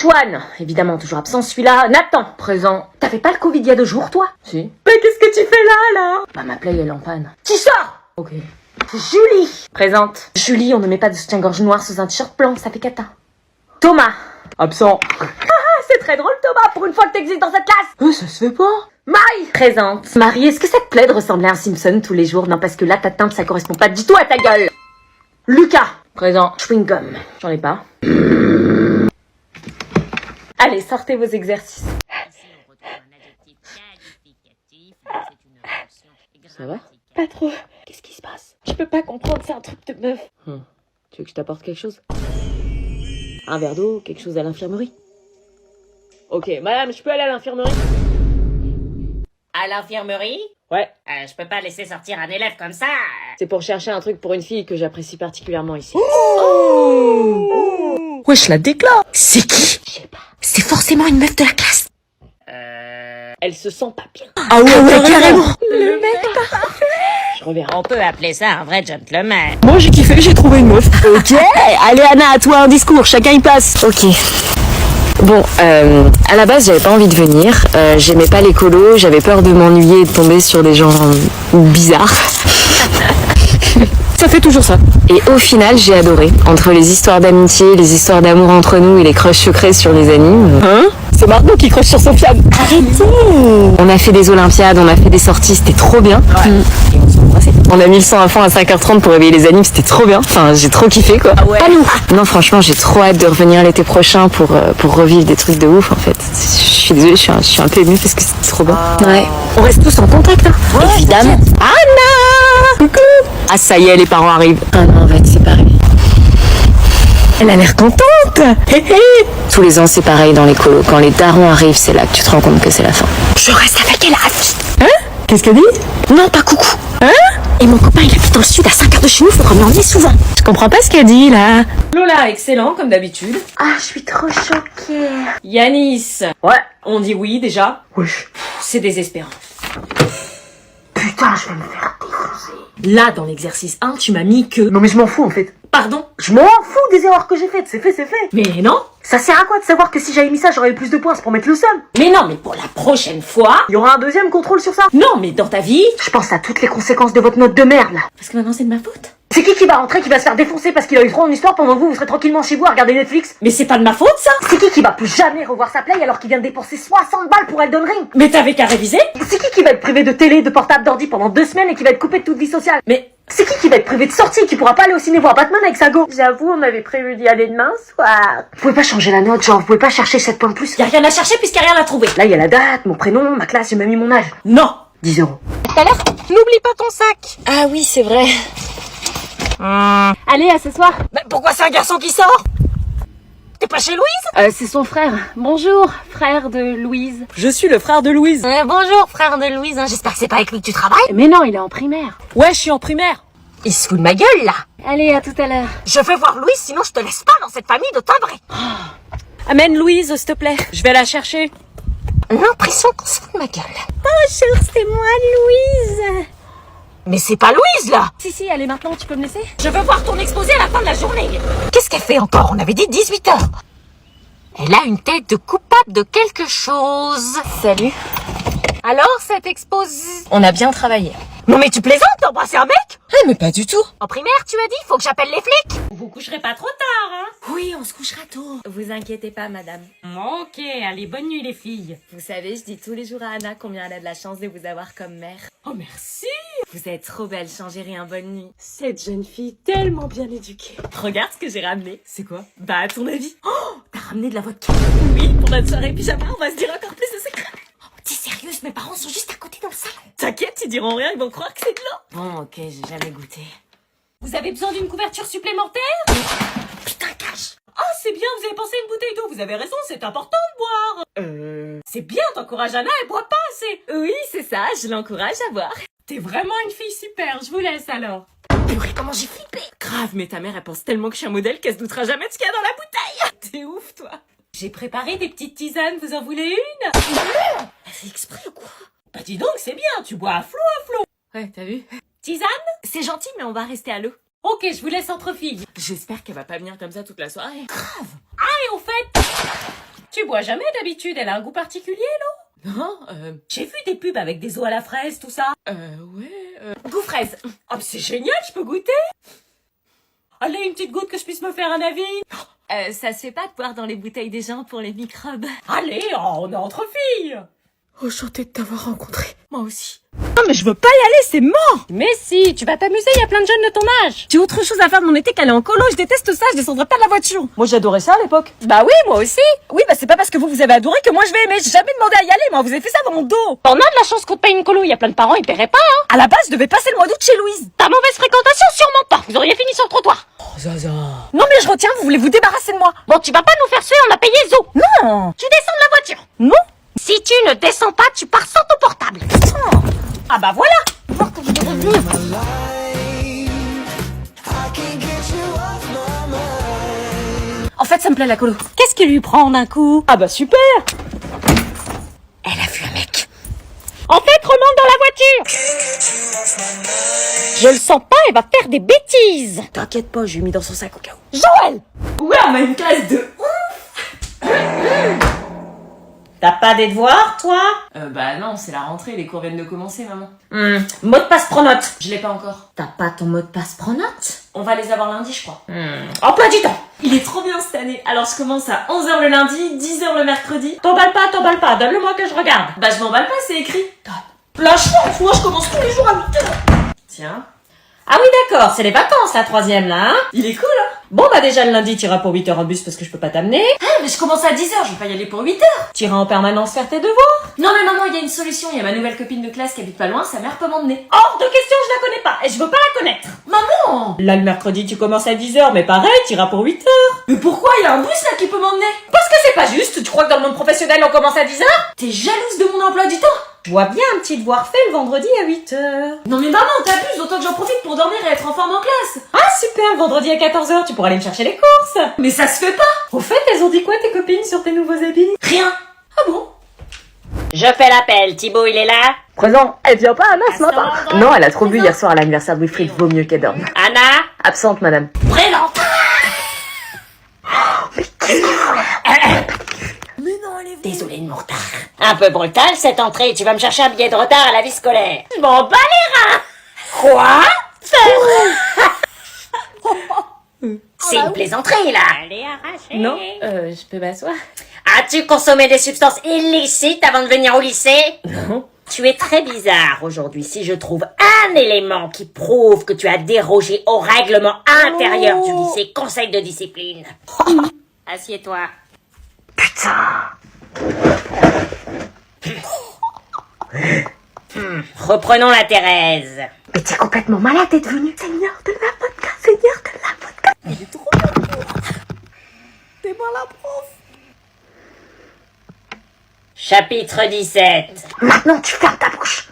Antoine, évidemment toujours absent celui-là. Nathan, présent. T'avais pas le Covid il y a 2 jours, toi? Si. Mais qu'est-ce que tu fais là? Bah ma play elle est en panne. Qui sort? Ok. Julie, présente. Julie, on ne met pas de soutien-gorge noir sous un t-shirt blanc, ça fait cata. Thomas, absent. C'est très drôle Thomas, pour une fois que t'existes dans cette classe. Ça se fait pas. Marie, présente. Marie, est-ce que ça te plaît de ressembler à un Simpson tous les jours? Non, parce que là ta teinte ça correspond pas du tout à ta gueule. Lucas, présent. Chewing-gum, j'en ai pas. Allez, sortez vos exercices. Ça va? Pas trop. Qu'est-ce qui se passe? Je peux pas comprendre, c'est un truc de meuf. Tu veux que je t'apporte quelque chose? Un verre d'eau, quelque chose à l'infirmerie? Ok, madame, je peux aller à l'infirmerie? À l'infirmerie? Ouais. Je peux pas laisser sortir un élève comme ça. C'est pour chercher un truc pour une fille que j'apprécie particulièrement ici. Wesh, la décla. C'est qui? Je sais pas. C'est forcément une meuf de la classe. Elle se sent pas bien. Ah ouais, carrément. Le mec Je reviens. On peut appeler ça un vrai gentleman. Moi, j'ai kiffé, j'ai trouvé une meuf. Ok. Allez, Anna, à toi un discours. Chacun y passe. Ok. Bon, à la base, j'avais pas envie de venir. J'aimais pas l'écolo, j'avais peur de m'ennuyer et de tomber sur des gens bizarres. Ça fait toujours ça. Et au final, j'ai adoré. Entre les histoires d'amitié, les histoires d'amour entre nous et les crushs secrets sur les animes. Hein? C'est Margot qui crush sur Sofiane. Arrêtez! On a fait des Olympiades, on a fait des sorties, c'était trop bien. Et on s'est embrassés. On a mis le sang à fond à 5h30 pour réveiller les animes, c'était trop bien. Enfin, j'ai trop kiffé, quoi. Ah ouais. Pas nous. Non, franchement, j'ai trop hâte de revenir l'été prochain pour revivre des trucs de ouf, en fait. Je suis désolée, je suis un peu émue parce que c'était trop bien. Ouais. On reste tous en contact, hein. Ouais, évidemment. Anna! Coucou! Ah, ça y est, les parents arrivent. Ah non, on va être séparés. Elle a l'air contente. Hé hé. Tous les ans, c'est pareil dans les colos. Quand les darons arrivent, c'est là que tu te rends compte que c'est la fin. Je reste avec elle à vie. Hein? Qu'est-ce qu'elle dit? Non, pas coucou. Hein? Et mon copain, il habite dans le sud, à 5 heures de chez nous, faudra m'emmener souvent. Je comprends pas ce qu'elle dit, là. Lola, excellent, comme d'habitude. Ah, je suis trop choquée. Yanis. Ouais, on dit oui déjà. Wesh. C'est désespérant. Putain, je vais me faire défoncer. Là, dans l'exercice 1, tu m'as mis que... Non, mais je m'en fous, en fait. Pardon? Je m'en fous des erreurs que j'ai faites. C'est fait, c'est fait. Mais non. Ça sert à quoi de savoir que si j'avais mis ça, j'aurais eu plus de points? C'est pour mettre le seum. Mais non, mais pour la prochaine fois... Il y aura un deuxième contrôle sur ça. Non, mais dans ta vie... Je pense à toutes les conséquences de votre note de merde, là. Parce que maintenant, c'est de ma faute. C'est qui va rentrer, qui va se faire défoncer parce qu'il a eu trop en histoire pendant que vous serez tranquillement chez vous à regarder Netflix? Mais c'est pas de ma faute, ça. C'est qui va plus jamais revoir sa play alors qu'il vient de dépenser 60 balles pour Elden Ring? Mais t'avais qu'à réviser. C'est qui va être privé de télé, de portable, d'ordi pendant 2 semaines et qui va être coupé de toute vie sociale? Mais... C'est qui va être privé de sortie, qui pourra pas aller au ciné voir Batman avec sa go? J'avoue, on avait prévu d'y aller demain soir. Vous pouvez pas changer la note, genre vous pouvez pas chercher 7 points de plus? Y a rien à chercher puisqu'il y a rien à trouver. Là, il y a la date, mon prénom, ma classe, j'ai même mis mon âge. Non. 10 euros. N'oublie pas ton sac. Ah oui, c'est vrai. Allez, à ce soir. Mais pourquoi c'est un garçon qui sort? T'es pas chez Louise? C'est son frère. Bonjour, frère de Louise. Je suis le frère de Louise. Bonjour, frère de Louise. J'espère que c'est pas avec lui que tu travailles. Mais non, il est en primaire. Ouais, je suis en primaire. Il se fout de ma gueule, là. Allez, à tout à l'heure. Je vais voir Louise, sinon je te laisse pas dans cette famille de timbrés. Amène Louise, s'il te plaît. Je vais la chercher. L'impression qu'on se fout de ma gueule. Bonjour, c'est moi, Louise. Mais c'est pas Louise, là. Si, allez maintenant, tu peux me laisser? Je veux voir ton exposé à la fin de la journée. Qu'est-ce qu'elle fait encore? On avait dit 18 heures. Elle a une tête de coupable de quelque chose. Salut. Alors, cette exposé... On a bien travaillé. Non mais tu plaisantes, t'as embrassé un mec? Mais pas du tout. En primaire, tu as dit, faut que j'appelle les flics. Vous coucherez pas trop tard, hein? Oui, on se couchera tôt. Vous inquiétez pas, madame. Ok, allez, bonne nuit les filles. Vous savez, je dis tous les jours à Anna combien elle a de la chance de vous avoir comme mère. Oh merci. Vous êtes trop belle, changez un bonne nuit. Cette jeune fille tellement bien éduquée. Regarde ce que j'ai ramené. C'est quoi? Bah, à ton avis? Oh, t'as ramené de la vodka? Oui, pour notre soirée pyjama, on va se dire encore plus de secrets. T'es sérieuse? Mes parents sont juste à côté dans le salon. T'inquiète, ils diront rien, ils vont croire que c'est de l'eau. Bon, ok, j'ai jamais goûté. Vous avez besoin d'une couverture supplémentaire? Putain, cache. Ah, c'est bien, vous avez pensé à une bouteille d'eau, vous avez raison, c'est important de boire. C'est bien, t'encourages Anna, elle boit pas assez. Oui, c'est ça, je l'encourage à boire. T'es vraiment une fille super, je vous laisse alors. Purée, comment j'ai flippé. Grave, mais ta mère, elle pense tellement que je suis un modèle qu'elle se doutera jamais de ce qu'il y a dans la bouteille. T'es ouf, toi. J'ai préparé des petites tisanes, vous en voulez une? Elle fait exprès ou quoi? Bah dis donc, c'est bien, tu bois à flot. Ouais, t'as vu? Tisane? C'est gentil, mais on va rester à l'eau. Ok, je vous laisse entre filles. J'espère qu'elle va pas venir comme ça toute la soirée. Grave. Ah, et au fait, tu bois jamais d'habitude, elle a un goût particulier, non? Non, J'ai vu des pubs avec des eaux à la fraise, tout ça. ouais, Goût fraise. Oh, c'est génial, je peux goûter. Allez, une petite goutte que je puisse me faire un avis. ça se fait pas de boire dans les bouteilles des gens pour les microbes. Allez, on est entre filles. Enchantée de t'avoir rencontré. Moi aussi. Non mais je veux pas y aller, c'est mort. Mais si, tu vas t'amuser, il y a plein de jeunes de ton âge. J'ai autre chose à faire de mon été qu'aller en colo, je déteste ça, je descendrai pas de la voiture. Moi j'adorais ça à l'époque. Bah oui, moi aussi. Oui, bah c'est pas parce que vous avez adoré que moi je vais aimer, j'ai jamais demandé à y aller, moi vous avez fait ça dans mon dos. On a de la chance qu'on te paye une colo, il y a plein de parents, ils paieraient pas, hein. À la base, je devais passer le mois d'août chez Louise. Ta mauvaise fréquentation, sûrement pas. Vous auriez fini sur le trottoir. Oh Zaza. Non mais je retiens, vous voulez vous débarrasser de moi. Bon, tu vas pas nous faire suer, on a payé Zo. Non. Tu descends de la voiture. Non. Si tu ne descends pas, tu pars sans ton portable. Ah bah voilà. En fait, ça me plaît la colo. Qu'est-ce qui lui prend d'un coup? Ah bah super. Elle a vu un mec. En fait, remonte dans la voiture. Je le sens pas, elle va faire des bêtises. T'inquiète pas, je lui ai mis dans son sac au cas où. Joël, Ouais, on a une classe de ouf. t'as pas des devoirs, toi? Bah non, c'est la rentrée, les cours viennent de commencer, maman. Mot de passe pronote. Je l'ai pas encore. T'as pas ton mot de passe pronote? On va les avoir lundi, je crois. Emploi du temps. Il est trop bien cette année. Alors je commence à 11h le lundi, 10h le mercredi. T'emballes pas, donne-le-moi que je regarde. Bah je m'emballe pas, c'est écrit. La chance, moi je commence tous les jours à 8h. Tiens. Ah oui d'accord, c'est les vacances la troisième là, hein. Il est cool, hein. Bon bah déjà le lundi t'iras pour 8h en bus parce que je peux pas t'amener. Ah, mais je commence à 10h, je vais pas y aller pour 8h. T'iras en permanence faire tes devoirs. Non mais maman, il y a une solution. Il y a ma nouvelle copine de classe qui habite pas loin, sa mère peut m'emmener. Hors de question, je la connais pas et je veux pas la connaître. Maman. Là le mercredi tu commences à 10h mais pareil, t'iras pour 8h. Mais pourquoi il y a un bus là qui peut m'emmener? Parce que c'est pas juste, tu crois que dans le monde professionnel on commence à 10h? T'es jalouse de mon emploi du temps? Je vois bien un petit devoir fait le vendredi à 8h. Non mais maman, t'abuses, autant que j'en profite pour dormir et être en forme en classe. Ah super, le vendredi à 14h, tu pourras aller me chercher les courses. Mais ça se fait pas. Au fait, elles ont dit quoi tes copines sur tes nouveaux habits? Rien. Ah bon? Je fais l'appel, Thibaut il est là? Présent. Elle vient pas, Anna, ce matin? Présente. Non, elle a trop bu hier soir à l'anniversaire de Wilfried, vaut mieux qu'elle dorme. Anna? Absente, madame. Présente. Désolée de mon retard. Un peu brutal cette entrée, tu vas me chercher un billet de retard à la vie scolaire. Je m'en bats les reins. Quoi? C'est une plaisanterie là. Elle est arrachée. Non, je peux m'asseoir. As-tu consommé des substances illicites avant de venir au lycée? Non. Tu es très bizarre aujourd'hui. Si je trouve un élément qui prouve que tu as dérogé au règlement intérieur du lycée, conseil de discipline. Assieds-toi. Reprenons la Thérèse. Mais t'es complètement malade d'être venue. Seigneur de la vodka, Seigneur de la vodka. Il est trop bien. T'es moi la prof. Chapitre 17. Maintenant, tu fermes ta bouche.